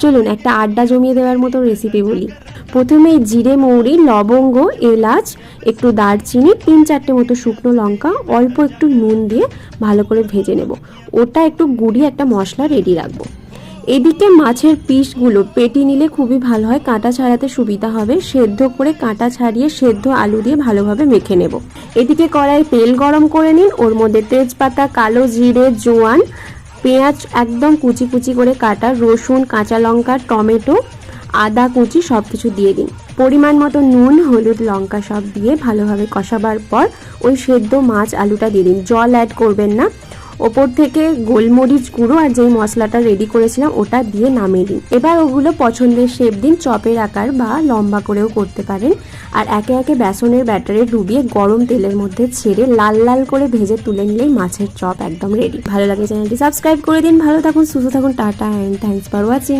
চলুন একটা আড্ডা জমিয়ে দেওয়ার মতো রেসিপি বলি। প্রথমে জিরে, মৌরি, লবঙ্গ, এলাচ, একটু দারচিনি, 3-4টে মতো শুকনো লঙ্কা, অল্প একটু নুন দিয়ে ভালো করে ভেজে নেব। ওটা একটু গুঁড়িয়ে একটা মশলা রেডি রাখবো। এদিকে মাছের পিসগুলো পেটি নিলে খুবই ভালো হয়, কাঁটা ছাড়াতে সুবিধা হবে। সেদ্ধ করে কাঁটা ছাড়িয়ে সেদ্ধ আলু দিয়ে ভালোভাবে মেখে নেব। এদিকে কড়াই তেল গরম করে নিন, ওর মধ্যে তেজপাতা, কালো জিরে, জোয়ান, পেঁয়াজ একদম কুচি কুচি করে কাটা, রসুন, কাঁচা লঙ্কা, টমেটো, আদা কুচি সব কিছু দিয়ে দিন। পরিমাণ মতো নুন, হলুদ, লঙ্কা সব দিয়ে ভালোভাবে কষাবার পর ওই সেদ্ধ মাছ আলুটা দিয়ে দিন। জল অ্যাড করবেন না। ওপর থেকে গোলমরিচ গুঁড়ো আর যেই মশলাটা রেডি করেছিলাম ওটা দিয়ে নামিয়ে দিন। এবার ওগুলো পছন্দের শেপ দিন, চপের আকার বা লম্বা করেও করতে পারেন। আর একে একে বেসনের ব্যাটারে ডুবিয়ে গরম তেলের মধ্যে ছেড়ে লাল লাল করে ভেজে তুলে নিলেই মাছের চপ একদম রেডি। ভালো লাগে চ্যানেলটি সাবস্ক্রাইব করে দিন। ভালো থাকুন, সুস্থ থাকুন। Tata and thanks for watching.